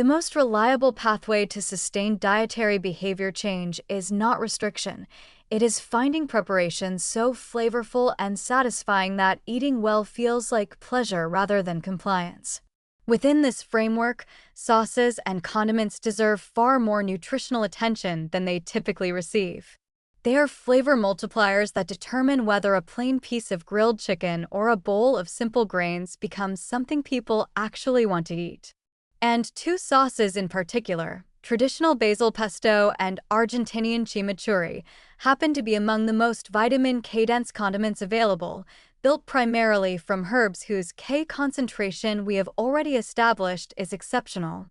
The most reliable pathway to sustained dietary behavior change is not restriction. It is finding preparations so flavorful and satisfying that eating well feels like pleasure rather than compliance. Within this framework, sauces and condiments deserve far more nutritional attention than they typically receive. They are flavor multipliers that determine whether a plain piece of grilled chicken or a bowl of simple grains becomes something people actually want to eat. And two sauces in particular, traditional basil pesto and Argentinian chimichurri, happen to be among the most vitamin K-dense condiments available, built primarily from herbs whose K concentration we have already established is exceptional.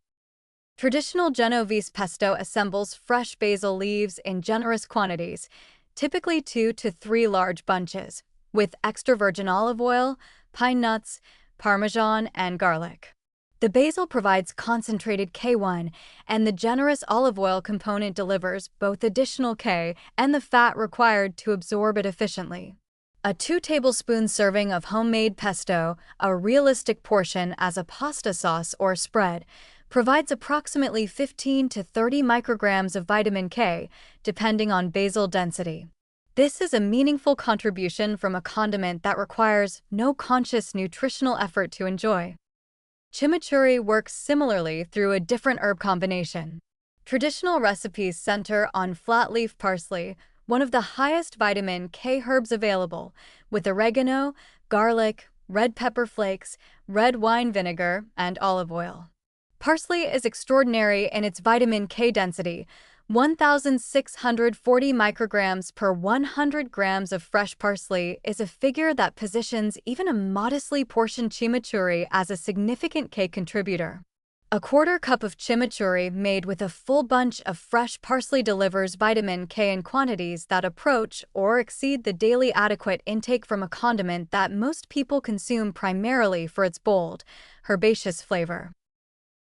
Traditional Genovese pesto assembles fresh basil leaves in generous quantities, typically 2 to 3 large bunches, with extra virgin olive oil, pine nuts, parmesan, and garlic. The basil provides concentrated K1, and the generous olive oil component delivers both additional K and the fat required to absorb it efficiently. A 2 tablespoon serving of homemade pesto, a realistic portion as a pasta sauce or spread, provides approximately 15 to 30 micrograms of vitamin K, depending on basil density. This is a meaningful contribution from a condiment that requires no conscious nutritional effort to enjoy. Chimichurri works similarly through a different herb combination. Traditional recipes center on flat-leaf parsley, one of the highest vitamin K herbs available, with oregano, garlic, red pepper flakes, red wine vinegar, and olive oil. Parsley is extraordinary in its vitamin K density, 1,640 micrograms per 100 grams of fresh parsley is a figure that positions even a modestly portioned chimichurri as a significant K contributor. A quarter cup of chimichurri made with a full bunch of fresh parsley delivers vitamin K in quantities that approach or exceed the daily adequate intake from a condiment that most people consume primarily for its bold, herbaceous flavor.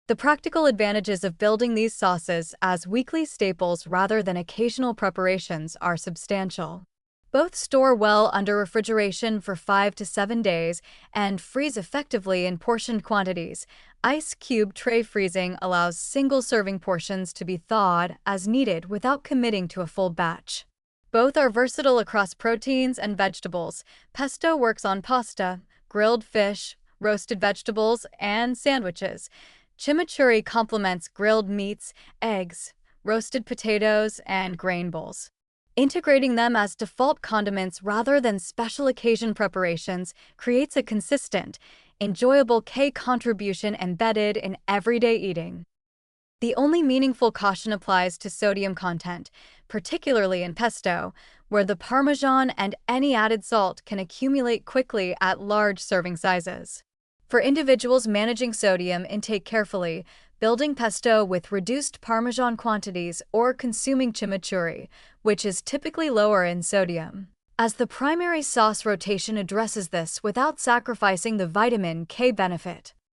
The practical advantages of building these sauces as weekly staples rather than occasional preparations are substantial. Both store well under refrigeration for 5 to 7 days and freeze effectively in portioned quantities. Ice cube tray freezing allows single-serving portions to be thawed as needed without committing to a full batch. Both are versatile across proteins and vegetables. Pesto works on pasta, grilled fish, roasted vegetables, and sandwiches. Chimichurri complements grilled meats, eggs, roasted potatoes, and grain bowls. Integrating them as default condiments rather than special occasion preparations creates a consistent, enjoyable K contribution embedded in everyday eating. The only meaningful caution applies to sodium content, particularly in pesto, where the Parmesan and any added salt can accumulate quickly at large serving sizes. For individuals managing sodium intake carefully, building pesto with reduced Parmesan quantities or consuming chimichurri, which is typically lower in sodium, as the primary sauce rotation addresses this without sacrificing the vitamin K benefit.